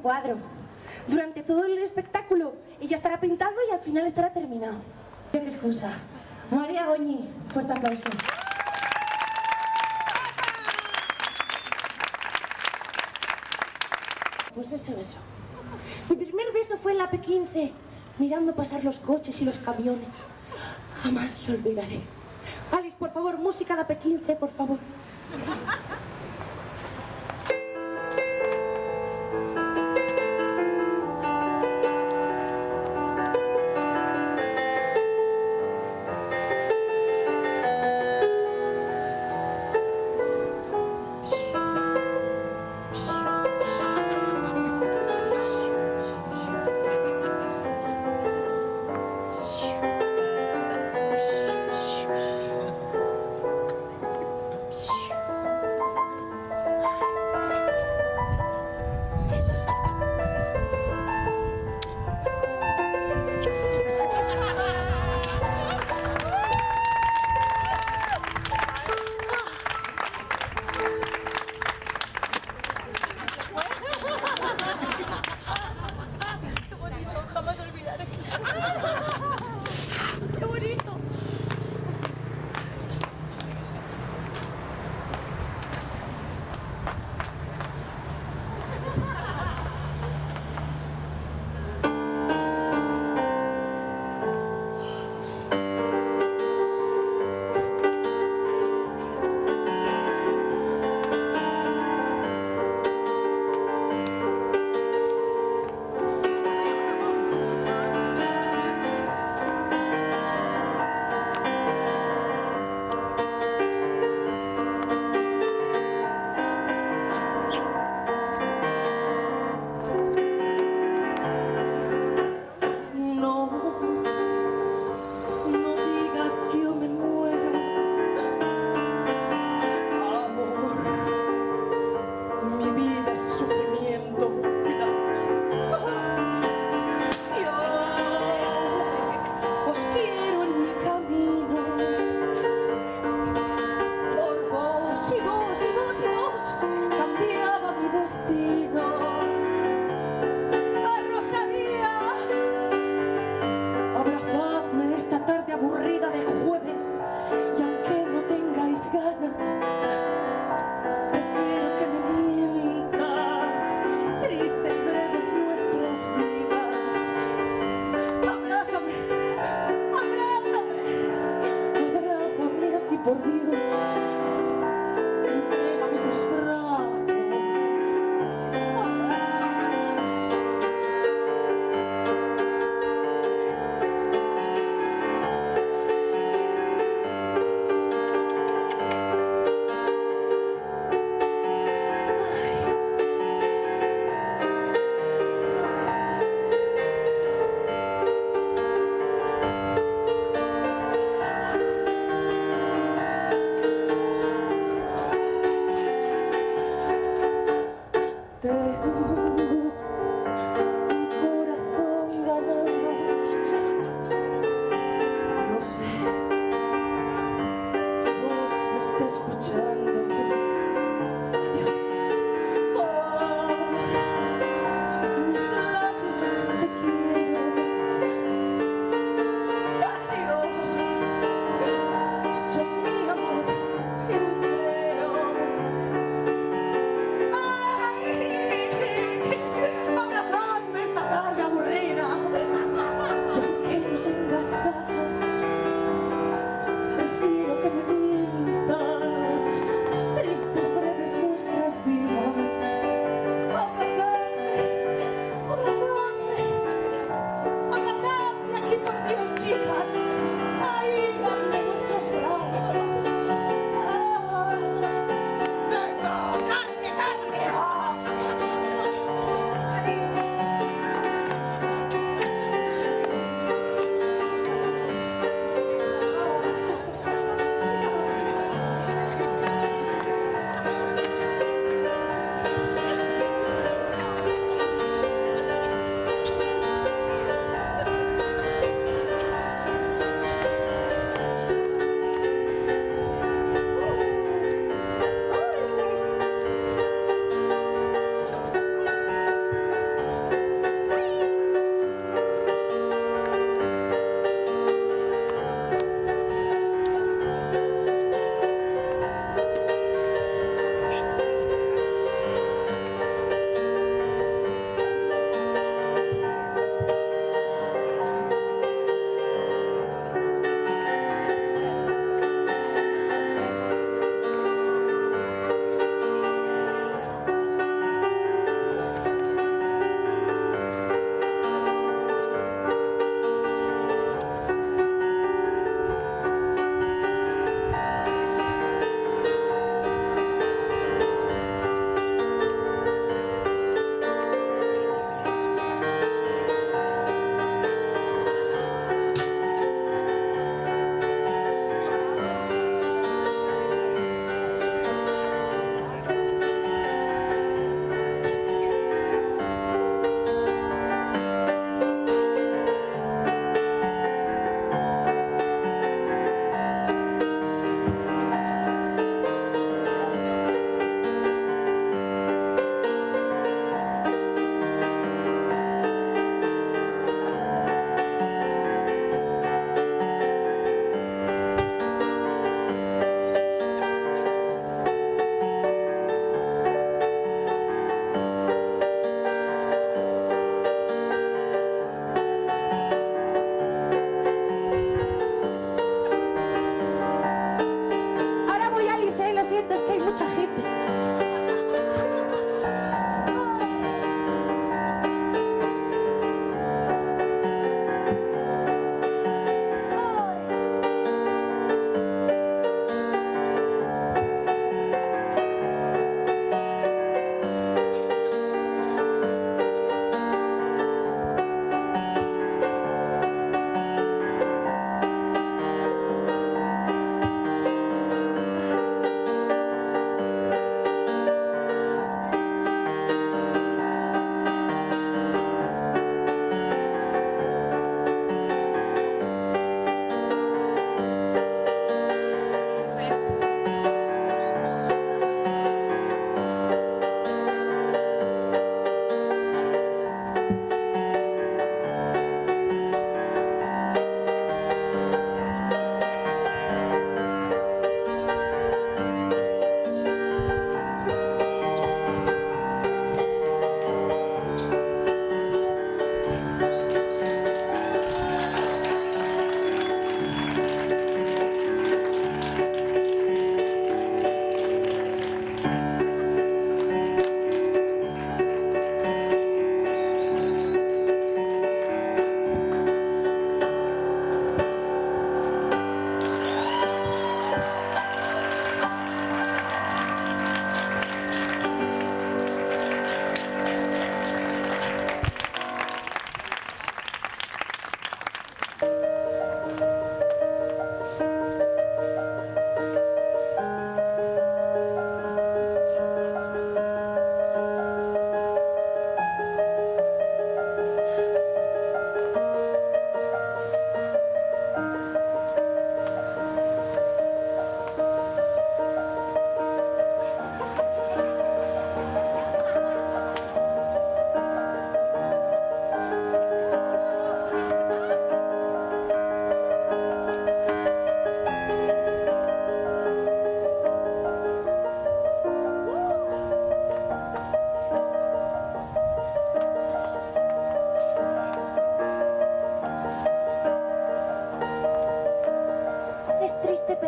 cuadro. Durante todo el espectáculo ella estará pintando y al final estará terminado. ¿Qué excusa? María Goñi, fuerte aplauso. Pues ese beso. Mi primer beso fue en la P15, mirando pasar los coches y los camiones. Jamás lo olvidaré. Alice, por favor, música de P15, por favor.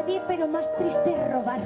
pedir, pero más triste es robar.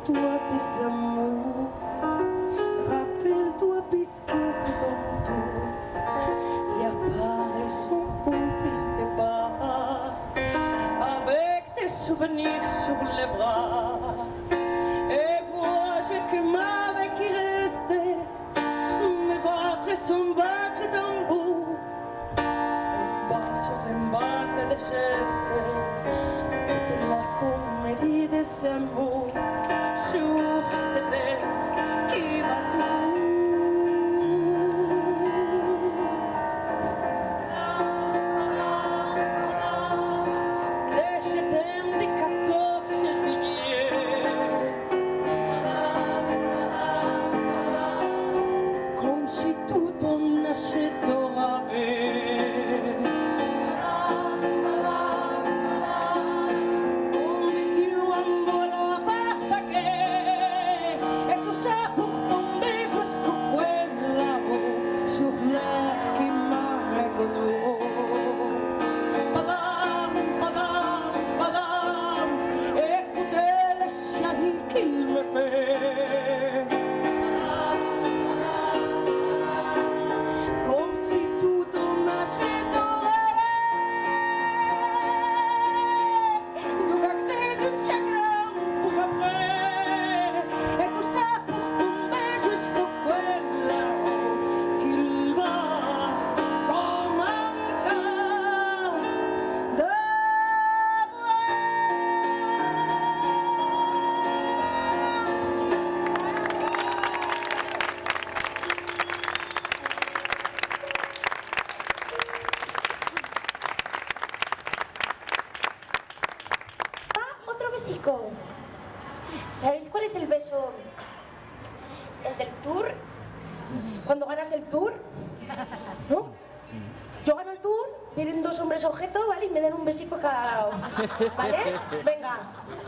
Rappelle-toi tes amours, rappelle-toi puisque c'est ton tour. Y a pas raison pour qu'il te bat avec tes souvenirs sur les bras. Et moi j'ai que ma vie qui restait, me battre sans battre tambour, un bas sur un battre de gestes, toute la comédie des amours sur cette terre qui va toujours. Et je t'aime du 14 juillet, comme si tout en achètera. ¿Sabéis cuál es el beso? El del tour. Cuando ganas el tour, ¿no? Yo gano el tour, vienen dos hombres objeto, ¿vale? Y me dan un besico a cada lado, ¿vale? Venga,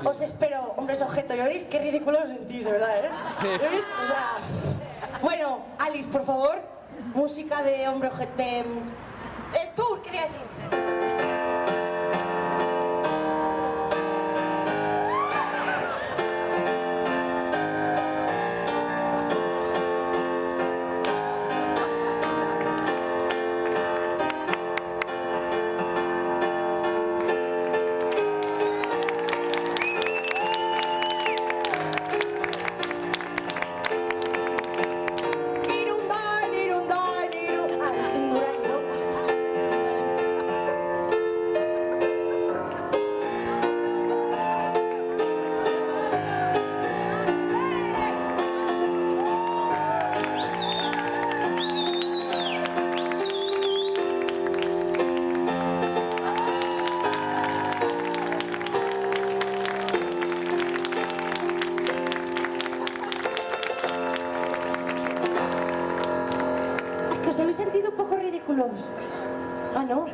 os espero, hombres objeto. ¿Ya veréis qué ridículo os sentís, de verdad, ¿Veis? O sea... Bueno, Alice, por favor, música de hombre objeto... El tour, quería decir. ¿Os habéis sentido un poco ridículos? Ah, ¿no?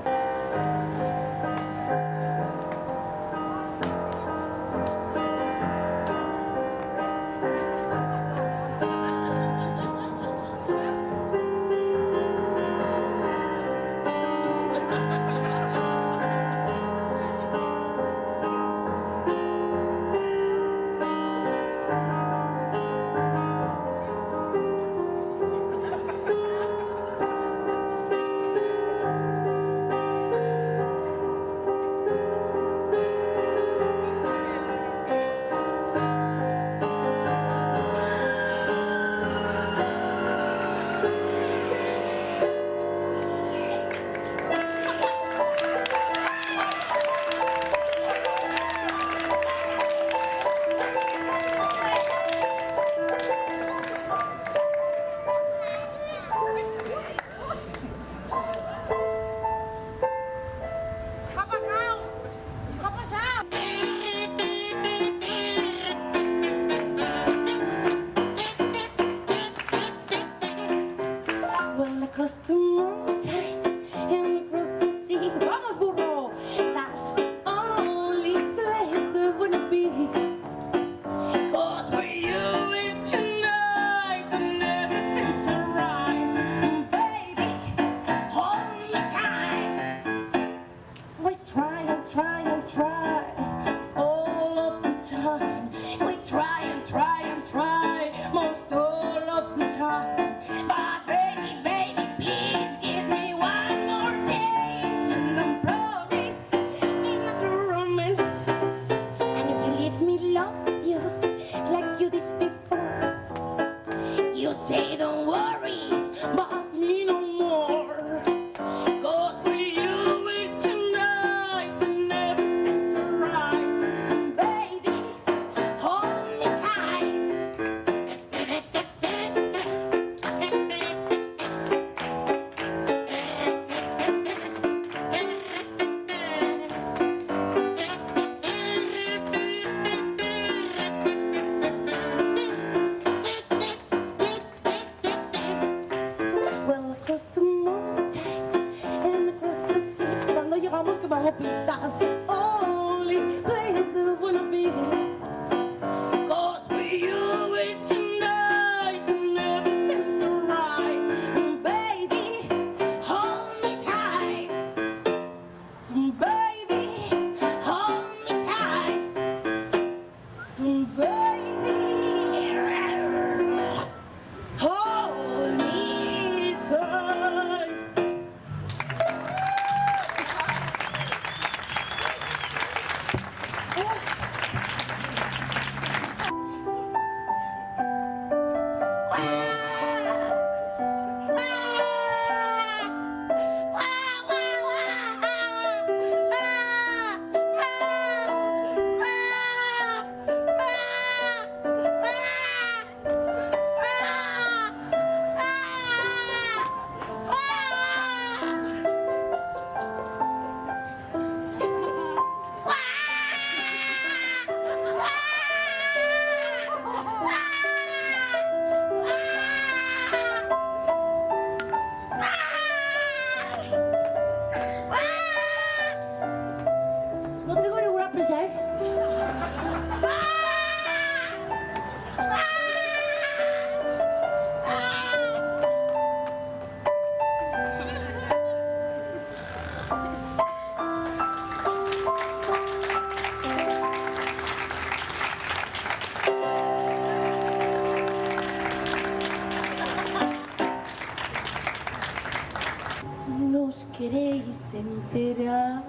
queréis enterar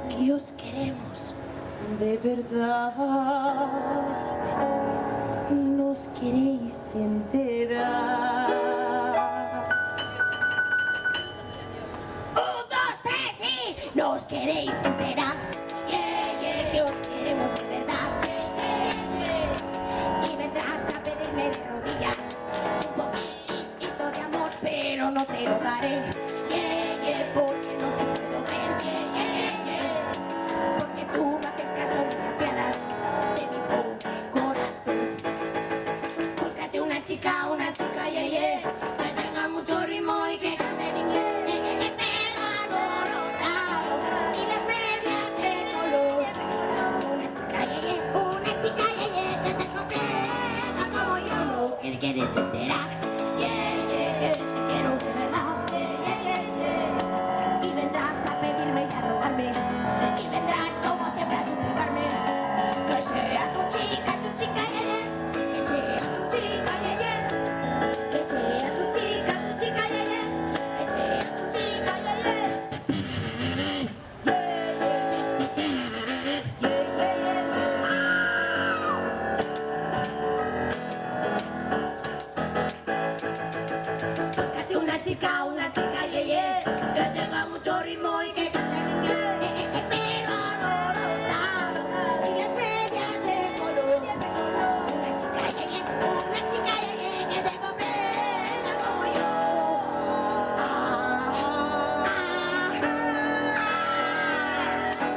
que os queremos de verdad. Nos queréis enterar. 1, 2, 3, sí. Nos queréis enterar. Que os queremos de verdad. Y vendrás a pedirme de rodillas un poquito de amor, pero no te lo daré. Porque no te puedo ver. Porque tú no haces caso ni te apiadas de mi pobre corazón. Búscate una chica, que tenga mucho ritmo y que cante en inglés. Pero alborotado y las medias de color. Una chica, que te completa como yo. Que quieres enterar, que te quiero de verdad. Y vendrás a pedirme y a rogarme. Y vendrás como siempre a suplicarme. Que sea tu chica, que sea tu chica, que sea tu chica, que sea tu chica, Búscate una chica, que tenga mucho ritmo y que cante en inglés. Pero alborotado y las medias de color. Una chica, que te comprenda como yo.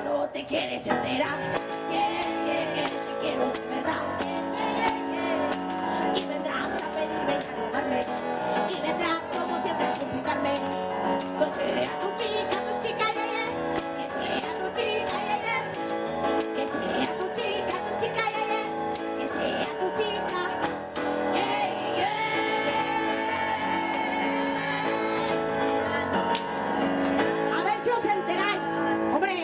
No te quieres enterar, que te quiero de verdad. Y vendrás a pedirme y a rogarme. Y vendrás como siempre a suplicarme. Que sea tu chica, que sea tu chica, que sea tu chica, que sea tu chica. A ver si os enteráis, hombre.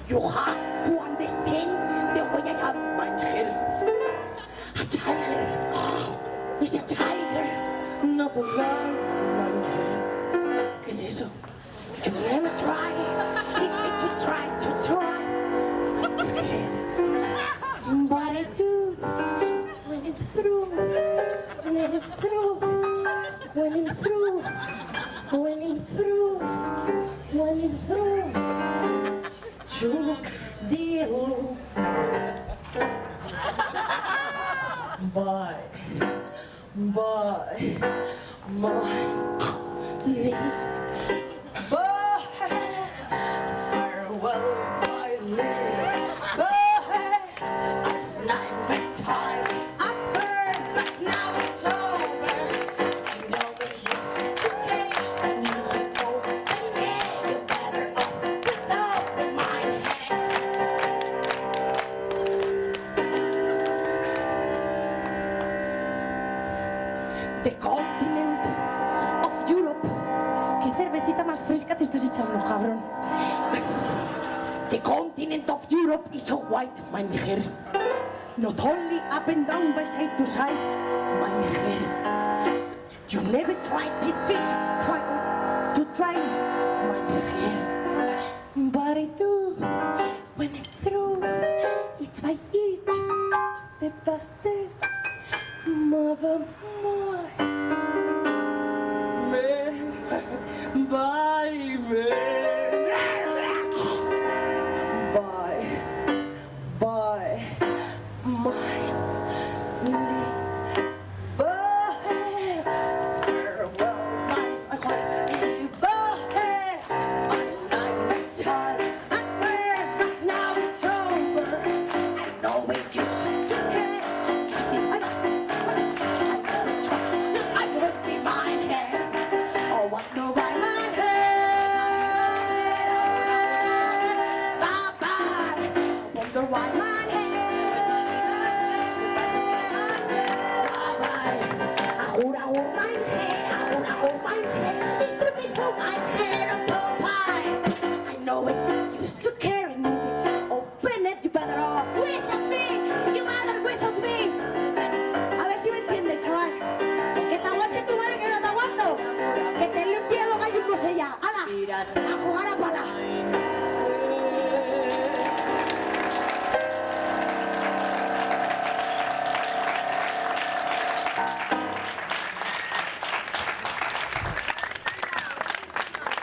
You have to understand the way I am, Ángel. A tiger is a tiger, not a lion, Ángel. ¿Qué es eso? You never try. If you try to try, but I do. When it's through, when it's through, when it's through, when it's through, when it's through. To deal. Bye, my leave. Bye, farewell, my leave. Bye, I'm tired at first, but now it's over. I know that you still care, and you know, and you're better off without my hand. The continent of Europe. ¿Qué cervecita más fresca te estás echando, cabrón? The continent of Europe is so wide, mein Herr. Not only up and down by side to side, mein Herr. You never tried to try, mein Herr. But I do when I'm through, each by each, step by step, mother more. Bye, Bye, my farewell, my time at first, but now it's over. I know we used to care. I would be mine here. Oh, what no by mine here. Bye-bye. I wonder why mine here. Bye-bye. Ahora, oh, mine here. Ahora, oh, mine here. It's beautiful, mine here. A pie. I know it used to carry me. Open it, you better off without me. You better without me. A ver si me entiendes, chaval. Que te aguante tu madre, que no te aguanto. Que te limpie los gallos no sé ya. ¡Hala! A jugar a pala.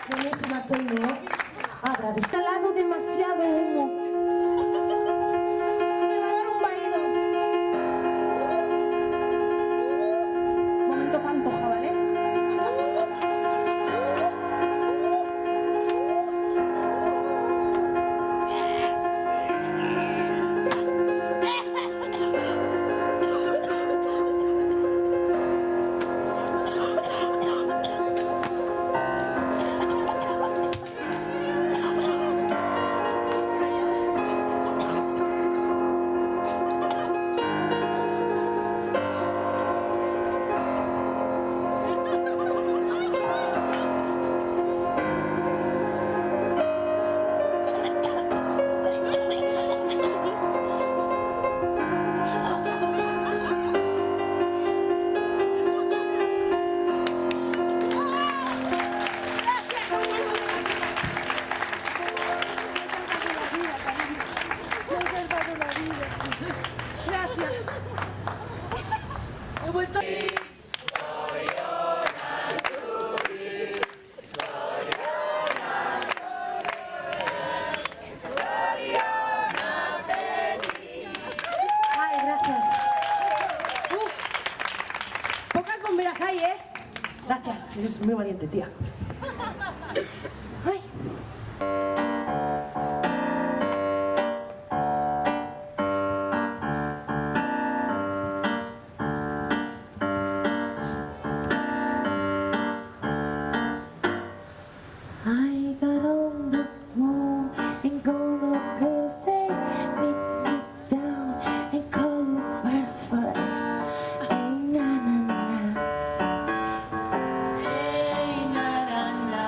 Buenísima estoy, ¿no? Habrá instalado demasiado humo. Me va a dar un vaído. Momento pantoja, ¿vale? Gracias. He vuelto. Ay, gracias. Pocas bomberas hay, ¿eh? Gracias. Eres muy valiente, tía. Ay. I got on the phone and called up girls, say, meet me down and call where's for hey, na na na. Hey, na na na.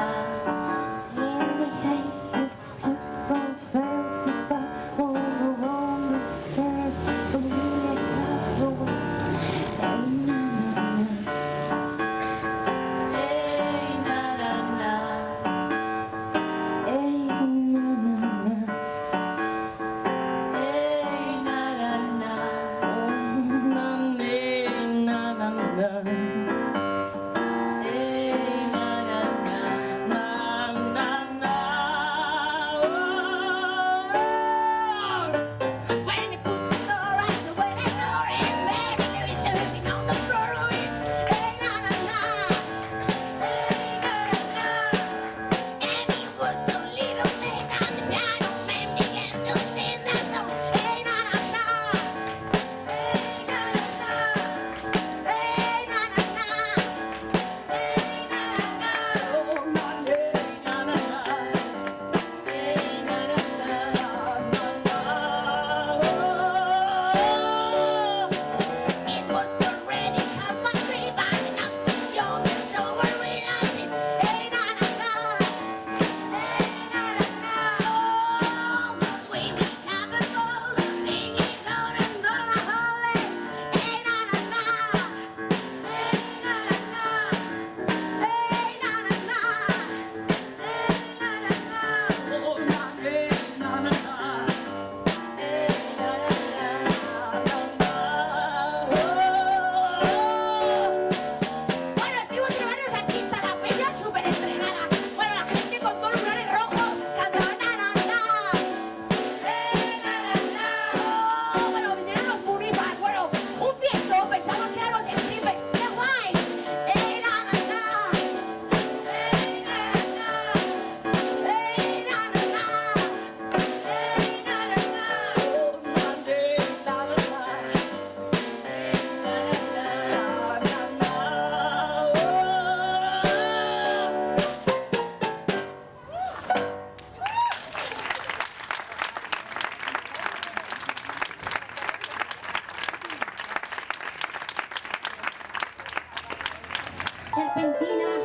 serpentinas,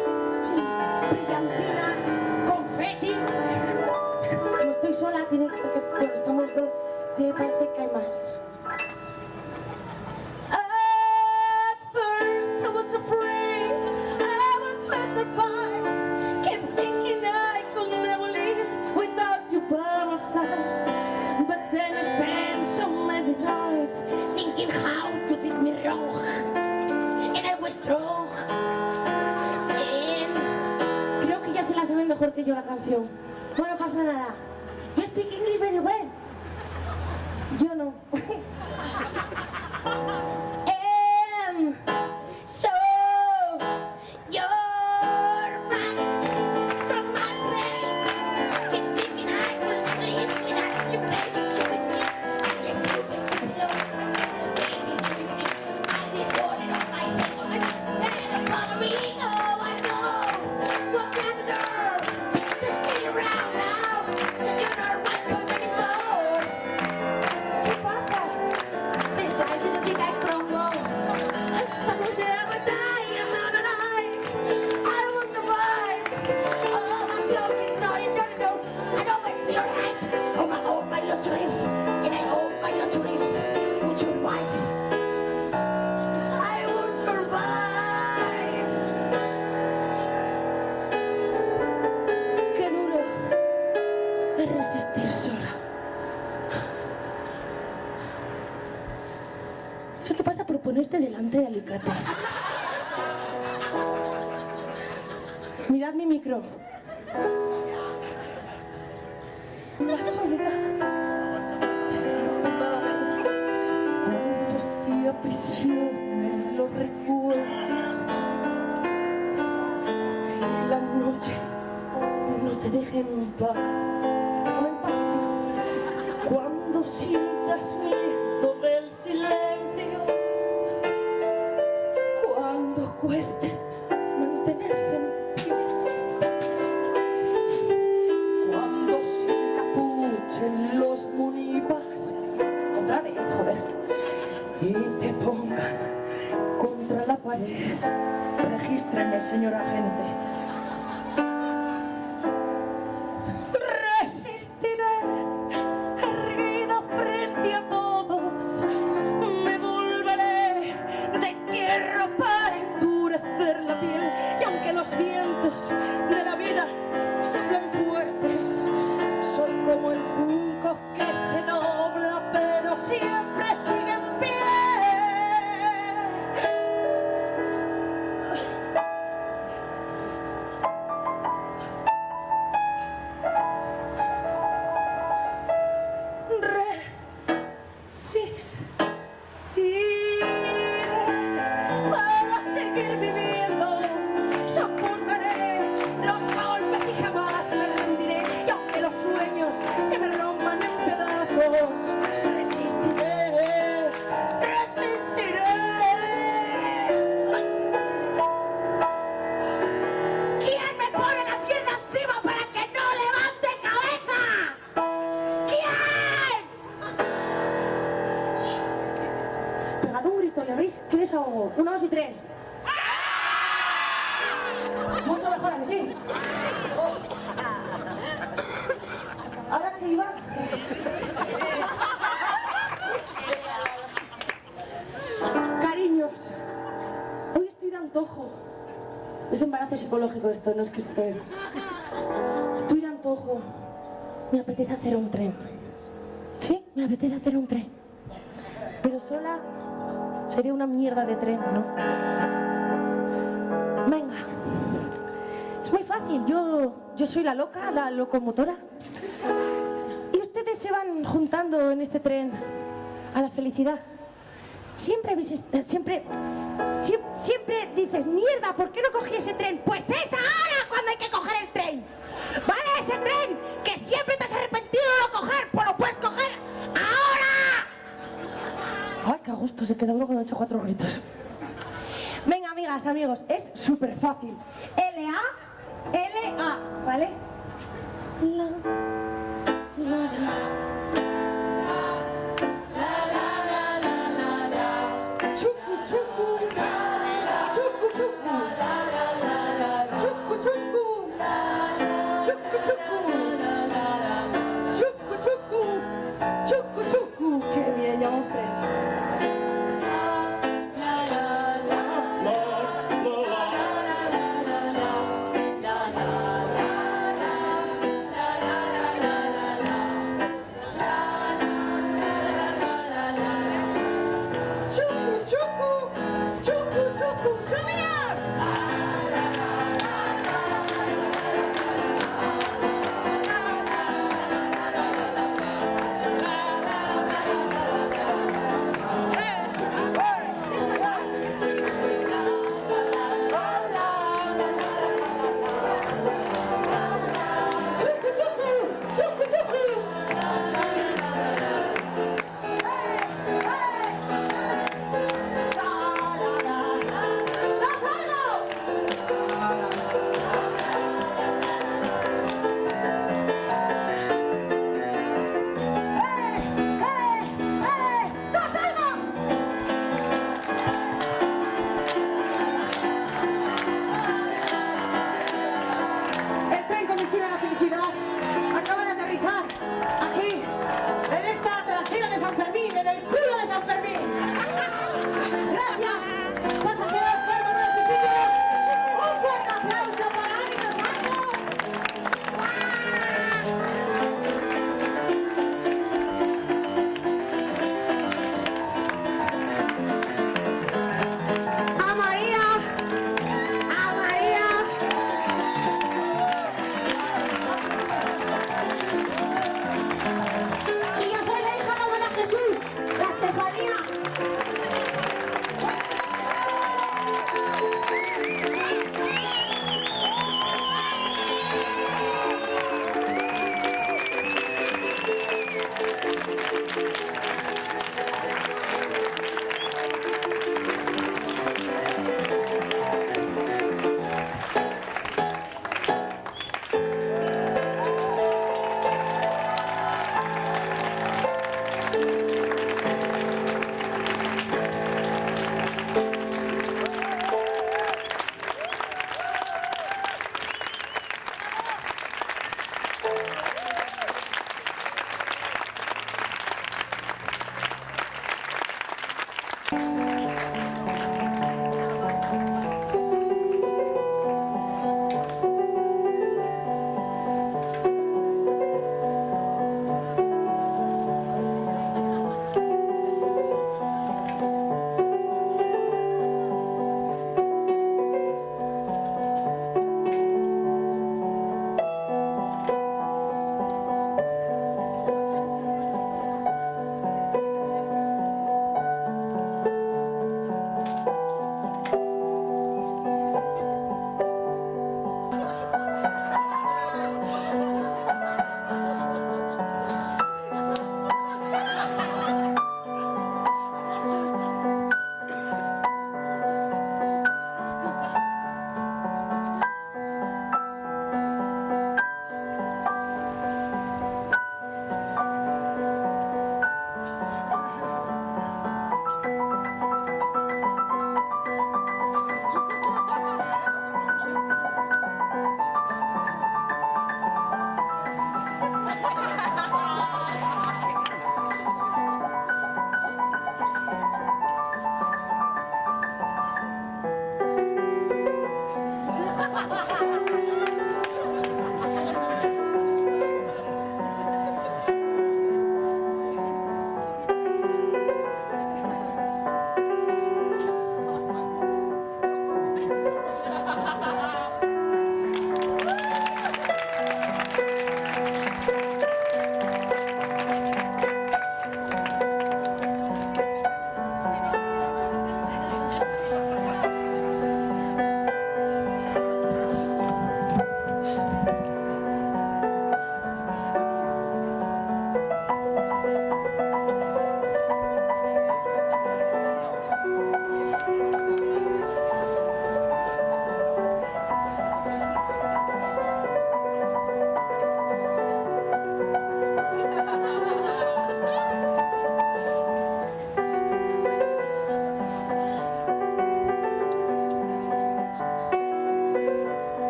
brillantinas, confeti. No estoy sola, tiene que, bueno, estamos dos, parece que hay más. At first I was afraid, I was petrified, kept thinking I could never live without you by my side. But then I spent so many nights thinking how you did me wrong, and I was strong. And creo que ya se la saben mejor que yo la canción. Bueno, no pasa nada. You speak English very well. Yo no. So you're back from my space. Keep thinking I could live without you, baby. You with me. I'm just stupid to be alone. I'm just baby to be free. I just wanted on myself. I'm never bothering. Oh, I know. What kind of girl? Just get around now. You're not welcome anymore. ¿Qué pasa? Listen, I didn't think I'd crumble. Estamos never die, I'm not alive. I will survive. Oh, my flow is not, no. I know I feel right. Oh, my little riff. And I own my little riff. With your wife. I will survive. Qué duro es resistir sola. Eso te pasa por ponerte delante de Alicate. Mirad mi micro. La soledad. Cuando te aprisionan los recuerdos y la noche no te deje en paz. Déjame en paz, tío. Cuando sientas miedo del silencio, cuando cueste mantenerse en pie, cuando se encapuchen los munipas, otra vez, joder, y te pongan contra la pared. Regístrenme, señor agente. Resistiré, erguida frente a todos, me volveré de hierro para endurecer la piel. Y aunque los vientos de la vida soplan fuertes, soy como el junco que se dobla pero siempre sigue en pie. Resistiré para seguir viviendo, soportaré los golpes y jamás me rendiré. Y aunque los sueños se me rompan en pedazos, resistiré, resistiré. ¿Quién me pone la pierna encima para que no levante cabeza? ¿Quién? Pegad un grito, ¿le abrís? ¿Qué desahogo? 1, 2 y 3. Mucho mejor, ¿a que sí? ¿Ahora qué iba? Cariños, hoy estoy de antojo. Es embarazo psicológico esto, no es que esté... Estoy de antojo. Me apetece hacer un tren. ¿Sí? Me apetece hacer un tren. Pero sola sería una mierda de tren, ¿no? Venga. Es muy fácil. Yo soy la loca, la locomotora. Y ustedes se van juntando en este tren a la felicidad. Siempre dices, mierda, ¿por qué no cogí ese tren? Pues es ahora cuando hay que coger el tren. ¿Vale? Ese tren que siempre te has arrepentido de no coger, pues lo puedes coger ahora. Ay, qué a gusto se queda uno cuando ha hecho 4 gritos. Venga, amigas, amigos, es súper fácil. L-A, ¿vale? La, la. Chucu, chucu, chucu, chucu.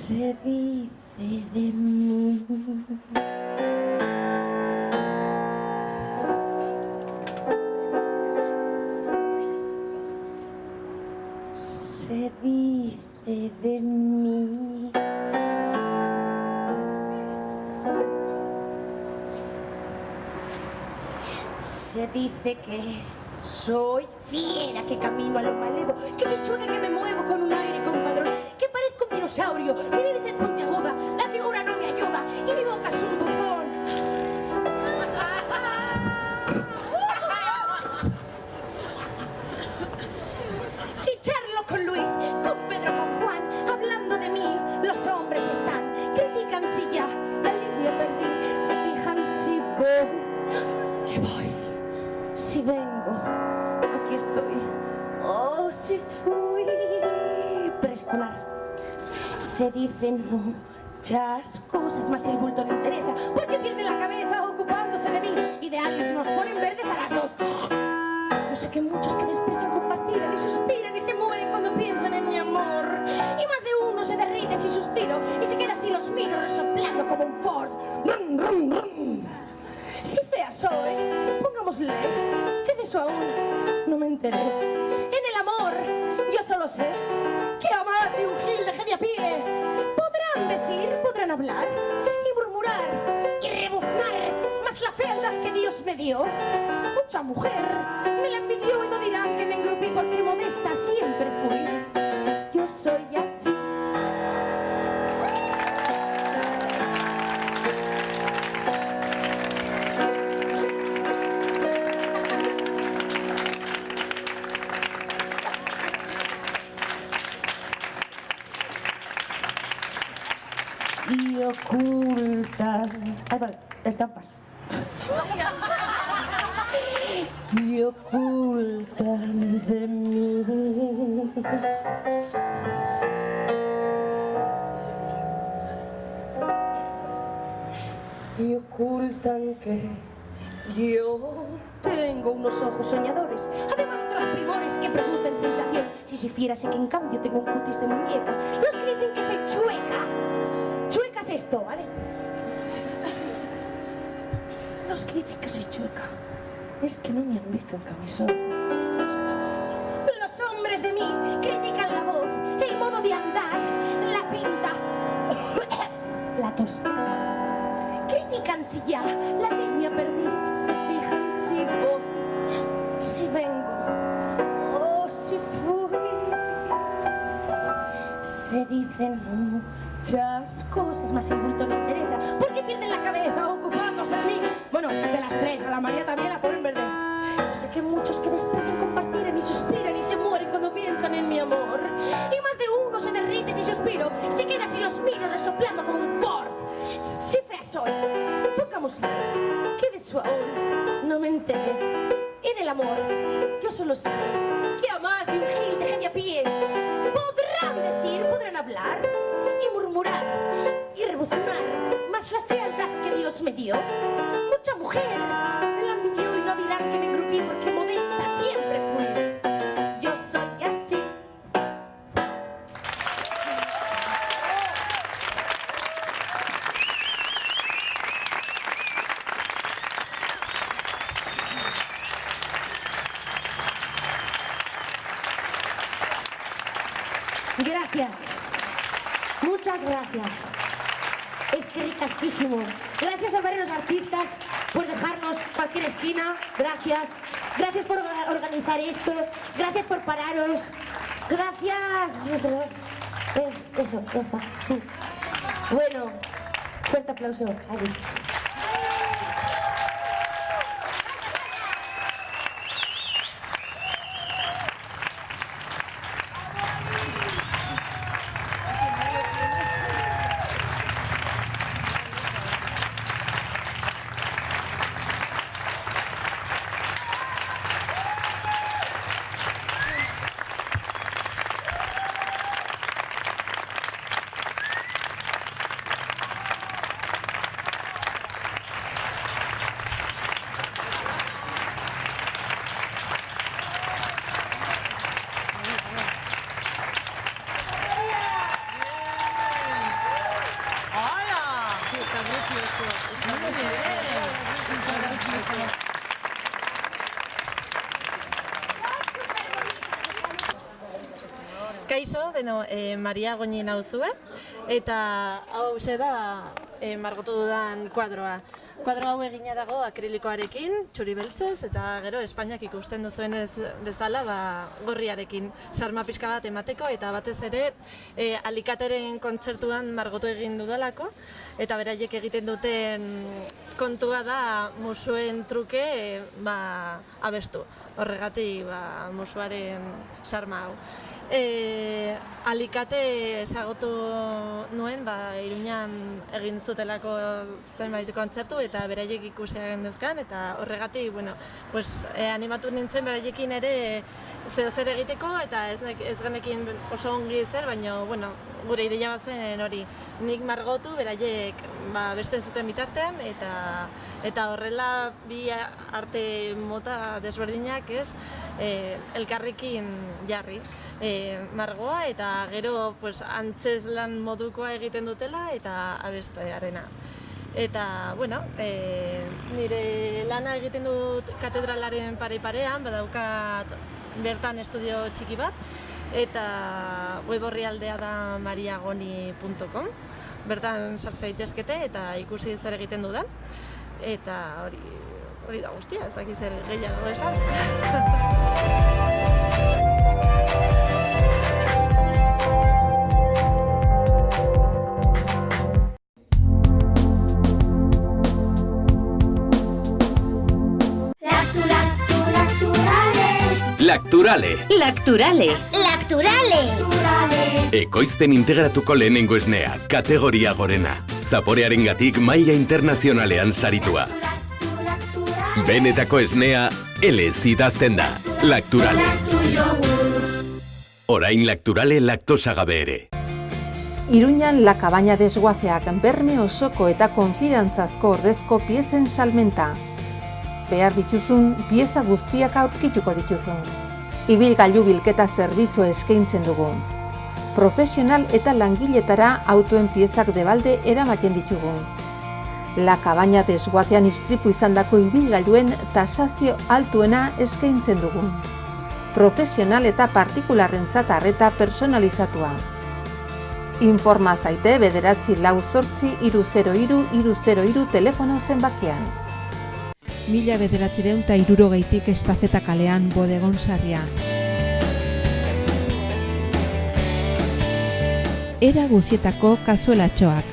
Se dice de mí. Se dice de mí. Se dice que soy fiera, que camino a lo malevo, que soy chula, que me muevo con un aire compadrón, que parezco un dinosaurio, mi nariz es puntiaguda, la figura no me ayuda y mi boca es un bufón. Si charlo con Luis, con Pedro, con Juan, hablando de mí, los hombres están, critican si ya la línea perdí, se fijan si voy, que voy, si vengo, aquí estoy, oh, si fui preescolar. Se dicen muchas cosas, más el bulto no interesa, porque pierden la cabeza ocupándose de mí, ideales nos ponen verdes a las dos. No sé que muchos que desprecian compartieran y suspiran y se mueren cuando piensan en mi amor. Y más de uno se derrite si suspiro y se queda así los miro resoplando como un Ford. Brum, brum, brum. Si fea soy, pongámosle que de eso aún no me enteré. En el amor yo solo sé que a más de un gil dejé de a pie. Podrán decir, podrán hablar y murmurar y rebuznar, más la fealdad que Dios me dio. Mucha mujer me la envidió y no dirán que me engrupí porque modesta siempre fui. Yo soy así. Y ocultan... Ay, vale, el tampas. Y ocultan de mí. Y ocultan que yo tengo unos ojos soñadores, además de otros primores que producen sensación. Si soy fiera, sé que en cambio tengo un cutis de muñeca. Los que dicen que soy chueca. Chueca es esto, ¿vale? Los que dicen que soy chueca es que no me han visto en camisón. Los hombres de mí critican la voz, el modo de andar, la pinta, la tos. Critican si ya la línea perdí, se fijan si voy, si vengo, o si fui. Se dicen muchas cosas, más el bulto no interesa, porque pierden la cabeza ocupándose de mí. Bueno, de las tres, a la María también la ponen verde. No sé que muchos que desprecian compartieran y suspiran y se mueren cuando piensan en mi amor. Y más de uno se derrite si suspiro, se queda si los miro resoplando como un Ford. Si fea soy, pongámosle que de eso aún no me enteré. En el amor, yo solo sé que a más de un gil dejé de a pie. Podrán decir, podrán hablar y murmurar y rebuznar, más la fealdad que Dios me dio. Mucha mujer me la envidió y no dirán que me engrupí porque modesta siempre fui. Yo soy así. Gracias. Muchas gracias. Es que ricasquísimo. Gracias a varios artistas por dejarnos cualquier esquina. Gracias. Gracias por organizar esto. Gracias por pararos. Gracias. Eso, ya está. Bueno, fuerte aplauso. Adiós. Kaixo, Maria Goñi nauzue, eta hau da margotu dudan kuadroa. Kuadro hau egina dago akrilikoarekin, txuri beltzez, eta gero Espainiak ikusten duzuenez bezala gorriarekin sarma pixka bat emateko, eta batez ere Alikateren kontzertuan margotu egin dudalako, eta beraiek egiten duten kontua da musuen truke abestu. Horregatik musuaren sarma hau. Alikate ezagutu nuen, Iruñan egin zutelako zenbait kontzertu eta beraiek ikusi egin duzkan, eta horregatik, animatu nintzen beraiekin ere zer egiteko, eta ez genekin oso ongi zer, baina, gure ideia bat zen hori. Nik margotu, beraiek besten zuten bitartean, eta horrela bi arte mota desberdinak elkarrekin jarri. Margoa eta gero antzez lan modukoa egiten dutela eta abestearena. Eta, nire lana egiten dut katedralaren pare-parean, badaukat bertan estudio txiki bat, eta web orrialdea da mariagoni.com, bertan sartze daitezkete eta ikusi zer egiten dudan, eta hori da guztia, ez dakit zer gehiago esan. Lacturale. Lacturale. Lacturale. Ekoizpen integratuko lehenengo esnea, kategoria gorena. Zaporearengatik maila internazionalean saritua. Benetako esnea, elez idazten da. Lacturale. Orain Lacturale laktosa gabe ere. Iruñan La Cabaña desguazeak berme osoko eta konfidantzazko ordezko piezen salmenta. Behar dituzun, pieza guztiak aurkituko dituzun. Ibilgailu bilketa zerbitzua eskaintzen dugu. Profesional eta langiletara autoen piezak debalde eramaten ditugu. La Cabaña desguazean istripu izandako ibilgailuen tasazio altuena eskaintzen dugu. Profesional eta partikularrentzat arreta personalizatua. Informa zaite 948-303-303 telefono zenbakian. 1960 estafeta kalean Bodegon Sarria. Era guzietako kazuelatxoak,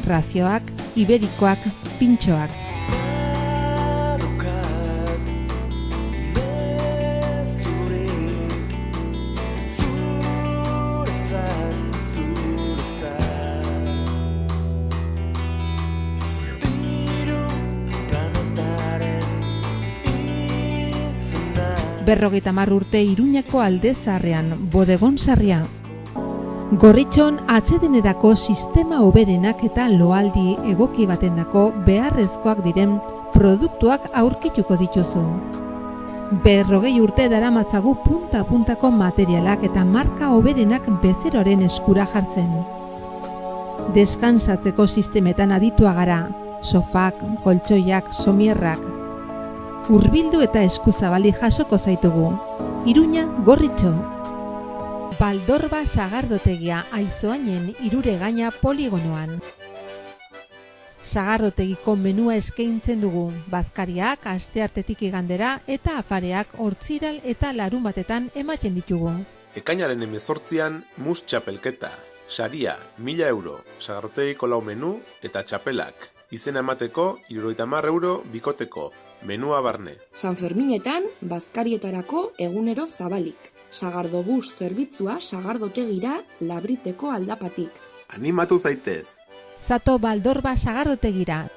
razioak, iberikoak, pintxoak. Berrogeita urte Iruñako Alde Zaharrean, Bodegon Sarria. Gorritxon atsedenerako sistema hoberenak eta loaldi egoki batendako beharrezkoak diren produktuak aurkituko dituzu. 40 urte daramatzagu punta-puntako materialak eta marka hoberenak bezeroaren eskura jartzen. Deskansatzeko sistemetan aditua gara, sofak, koltsoiak, somierrak. Hurbildu eta eskuzabali jasoko zaitugu. Iruña, Gorritxo. Baldorba sagardotegia Aizoainen Iruregaina poligonoan. Sagardotegiko menua eskaintzen dugu. Bazkariak asteartetik igandera eta afareak hortziral eta larun batetan ematen ditugu. Ekainaren 18an mus txapelketa. Saria, 1000 euro, sagardotegiko lau menu eta txapelak. Izena emateko, 70 euro bikoteko. Menua barne. San Ferminetan, bazkarietarako egunero zabalik. Sagardobus zerbitzua sagardotegira Labriteko aldapatik. Animatu zaitez! Zato Baldorba sagardotegira.